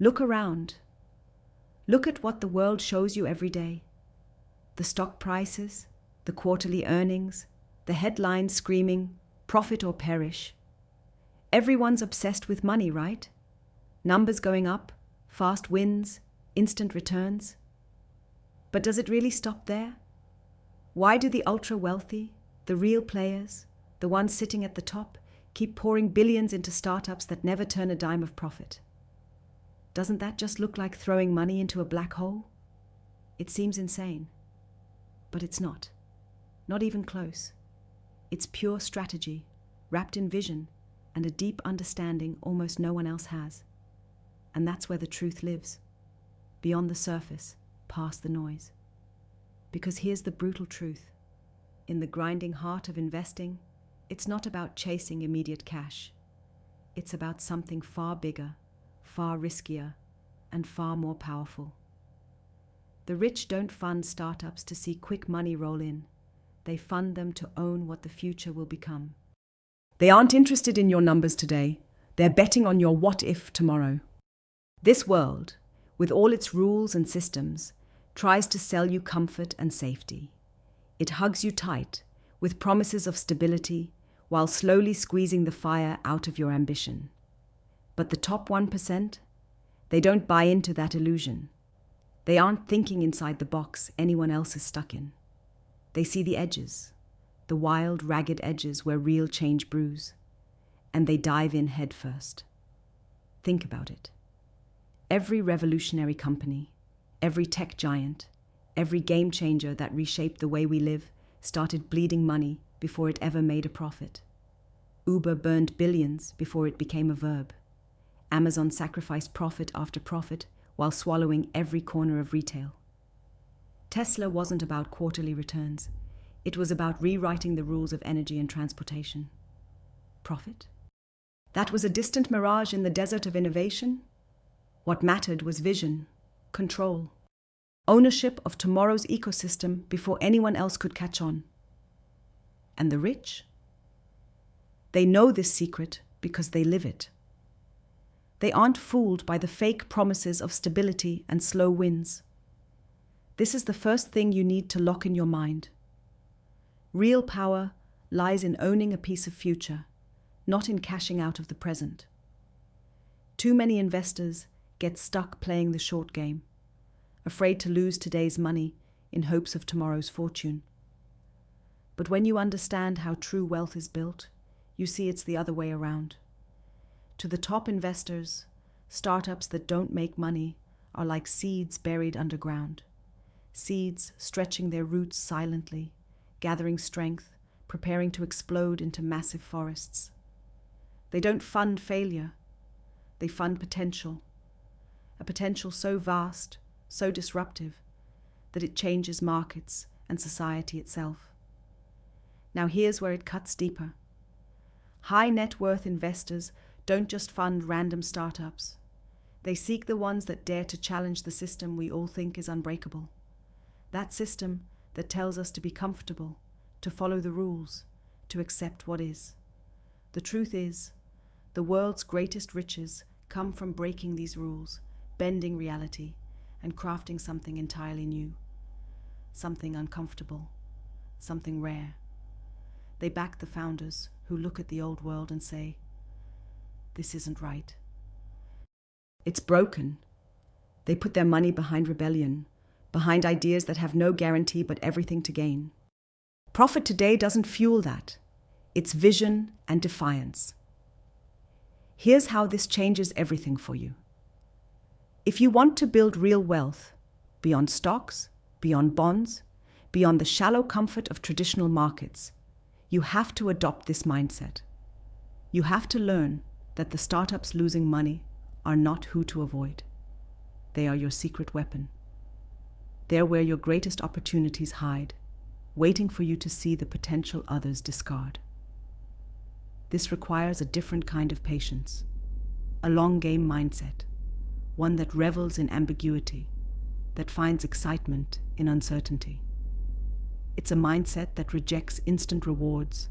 Look around. Look at what the world shows you every day. The stock prices, the quarterly earnings, the headlines screaming, profit or perish. Everyone's obsessed with money, right? Numbers going up, fast wins, instant returns. But does it really stop there? Why do the ultra-wealthy, the real players, the ones sitting at the top, keep pouring billions into startups that never turn a dime of profit? Doesn't that just look like throwing money into a black hole? It seems insane. But it's not. Not even close. It's pure strategy, wrapped in vision, and a deep understanding almost no one else has. And that's where the truth lives. Beyond the surface, past the noise. Because here's the brutal truth. In the grinding heart of investing, it's not about chasing immediate cash. It's about something far bigger, far riskier, and far more powerful. The rich don't fund startups to see quick money roll in. They fund them to own what the future will become. They aren't interested in your numbers today. They're betting on your what-if tomorrow. This world, with all its rules and systems, tries to sell you comfort and safety. It hugs you tight with promises of stability while slowly squeezing the fire out of your ambition. But the top 1%, they don't buy into that illusion. They aren't thinking inside the box anyone else is stuck in. They see the edges, the wild, ragged edges where real change brews, and they dive in head first. Think about it. Every revolutionary company, every tech giant, every game changer that reshaped the way we live started bleeding money before it ever made a profit. Uber burned billions before it became a verb. Amazon sacrificed profit after profit while swallowing every corner of retail. Tesla wasn't about quarterly returns. It was about rewriting the rules of energy and transportation. Profit? That was a distant mirage in the desert of innovation. What mattered was vision, control, ownership of tomorrow's ecosystem before anyone else could catch on. And the rich? They know this secret because they live it. They aren't fooled by the fake promises of stability and slow wins. This is the first thing you need to lock in your mind. Real power lies in owning a piece of future, not in cashing out of the present. Too many investors get stuck playing the short game, afraid to lose today's money in hopes of tomorrow's fortune. But when you understand how true wealth is built, you see it's the other way around. To the top investors, startups that don't make money are like seeds buried underground. Seeds stretching their roots silently, gathering strength, preparing to explode into massive forests. They don't fund failure. They fund potential. A potential so vast, so disruptive, that it changes markets and society itself. Now here's where it cuts deeper. High net worth investors don't just fund random startups. They seek the ones that dare to challenge the system we all think is unbreakable. That system that tells us to be comfortable, to follow the rules, to accept what is. The truth is, the world's greatest riches come from breaking these rules, bending reality, and crafting something entirely new. Something uncomfortable, something rare. They back the founders who look at the old world and say, "This isn't right. It's broken." They put their money behind rebellion, behind ideas that have no guarantee but everything to gain. Profit today doesn't fuel that. It's vision and defiance. Here's how this changes everything for you. If you want to build real wealth, beyond stocks, beyond bonds, beyond the shallow comfort of traditional markets, you have to adopt this mindset. You have to learn that the startups losing money are not who to avoid. They are your secret weapon. They're where your greatest opportunities hide, waiting for you to see the potential others discard. This requires a different kind of patience, a long-game mindset, one that revels in ambiguity, that finds excitement in uncertainty. It's a mindset that rejects instant rewards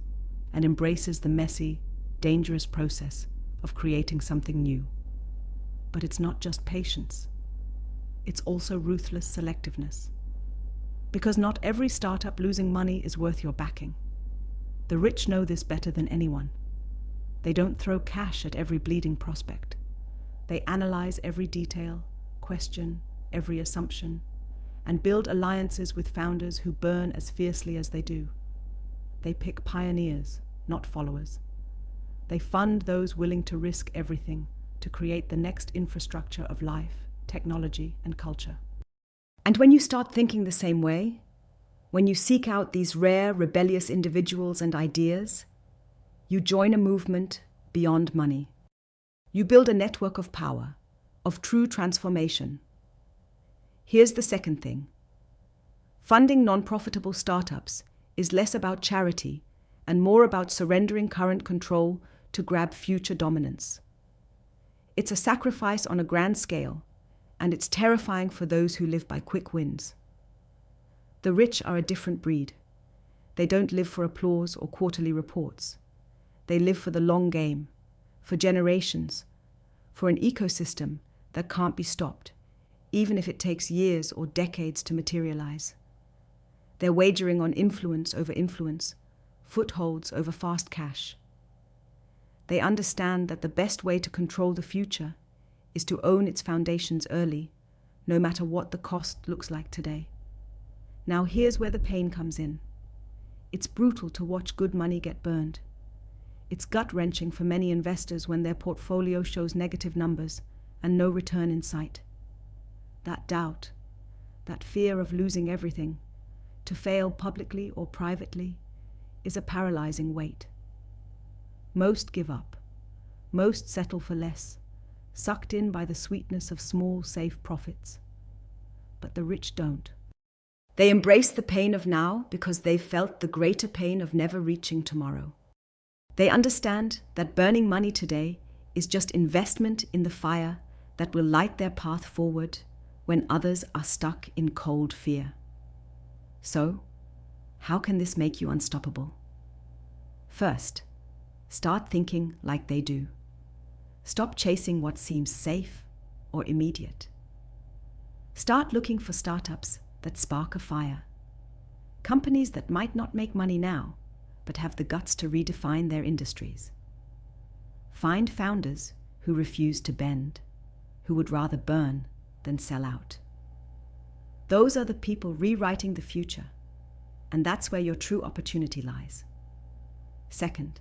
and embraces the messy, dangerous process of creating something new. But it's not just patience. It's also ruthless selectiveness. Because not every startup losing money is worth your backing. The rich know this better than anyone. They don't throw cash at every bleeding prospect. They analyze every detail, question every assumption, and build alliances with founders who burn as fiercely as they do. They pick pioneers, not followers. They fund those willing to risk everything to create the next infrastructure of life, technology, and culture. And when you start thinking the same way, when you seek out these rare, rebellious individuals and ideas, you join a movement beyond money. You build a network of power, of true transformation. Here's the second thing. Funding non-profitable startups is less about charity and more about surrendering current control to grab future dominance. It's a sacrifice on a grand scale, and it's terrifying for those who live by quick wins. The rich are a different breed. They don't live for applause or quarterly reports. They live for the long game, for generations, for an ecosystem that can't be stopped, even if it takes years or decades to materialize. They're wagering on influence over influence, footholds over fast cash. They understand that the best way to control the future is to own its foundations early, no matter what the cost looks like today. Now here's where the pain comes in. It's brutal to watch good money get burned. It's gut-wrenching for many investors when their portfolio shows negative numbers and no return in sight. That doubt, that fear of losing everything, to fail publicly or privately, is a paralyzing weight. Most give up. Most settle for less, sucked in by the sweetness of small, safe profits. But the rich don't. They embrace the pain of now because they've felt the greater pain of never reaching tomorrow. They understand that burning money today is just investment in the fire that will light their path forward when others are stuck in cold fear. So, how can this make you unstoppable? First, start thinking like they do. Stop chasing what seems safe or immediate. Start looking for startups that spark a fire. Companies that might not make money now, but have the guts to redefine their industries. Find founders who refuse to bend, who would rather burn than sell out. Those are the people rewriting the future, and that's where your true opportunity lies. Second,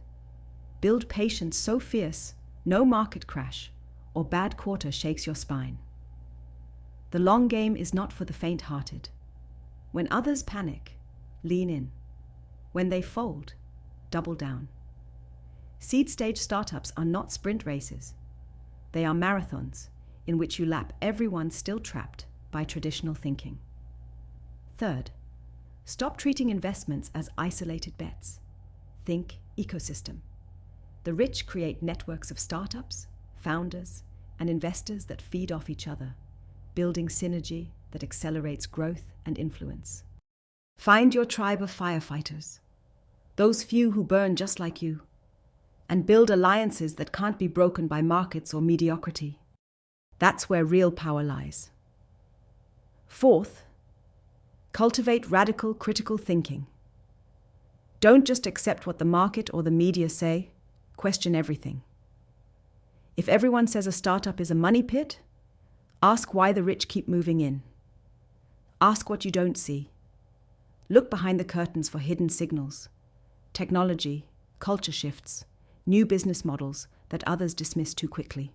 build patience so fierce no market crash or bad quarter shakes your spine. The long game is not for the faint-hearted. When others panic, lean in. When they fold, double down. Seed-stage startups are not sprint races. They are marathons in which you lap everyone still trapped by traditional thinking. Third, stop treating investments as isolated bets. Think ecosystem. The rich create networks of startups, founders, and investors that feed off each other, building synergy that accelerates growth and influence. Find your tribe of firefighters, those few who burn just like you, and build alliances that can't be broken by markets or mediocrity. That's where real power lies. Fourth, cultivate radical critical thinking. Don't just accept what the market or the media say, question everything. If everyone says a startup is a money pit, ask why the rich keep moving in. Ask what you don't see. Look behind the curtains for hidden signals, technology, culture shifts, new business models that others dismiss too quickly.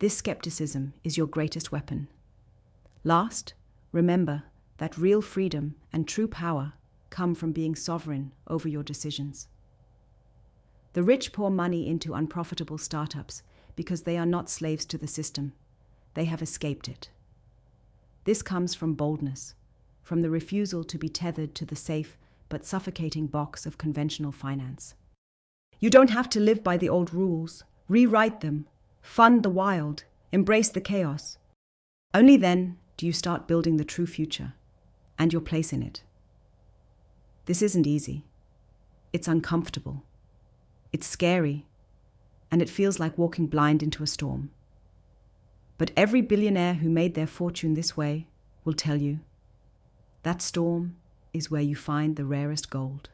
This skepticism is your greatest weapon. Last, remember that real freedom and true power come from being sovereign over your decisions. The rich pour money into unprofitable startups because they are not slaves to the system. They have escaped it. This comes from boldness, from the refusal to be tethered to the safe but suffocating box of conventional finance. You don't have to live by the old rules, rewrite them, fund the wild, embrace the chaos. Only then do you start building the true future and your place in it. This isn't easy. It's uncomfortable. It's scary, and it feels like walking blind into a storm. But every billionaire who made their fortune this way will tell you that storm is where you find the rarest gold.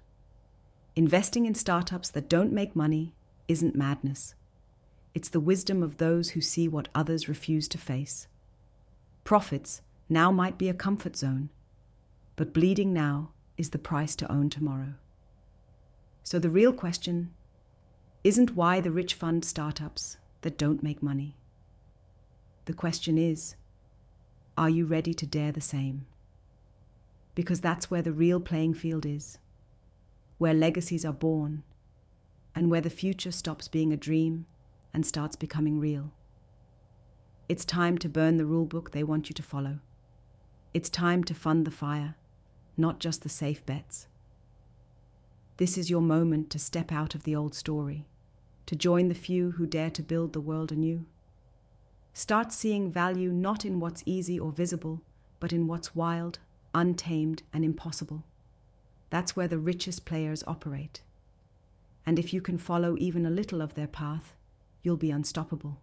Investing in startups that don't make money isn't madness. It's the wisdom of those who see what others refuse to face. Profits now might be a comfort zone, but bleeding now is the price to own tomorrow. So the real question isn't why the rich fund startups that don't make money. The question is, are you ready to dare the same? Because that's where the real playing field is, where legacies are born, and where the future stops being a dream and starts becoming real. It's time to burn the rulebook they want you to follow. It's time to fund the fire, not just the safe bets. This is your moment to step out of the old story, to join the few who dare to build the world anew. Start seeing value not in what's easy or visible, but in what's wild, untamed, and impossible. That's where the richest players operate. And if you can follow even a little of their path, you'll be unstoppable.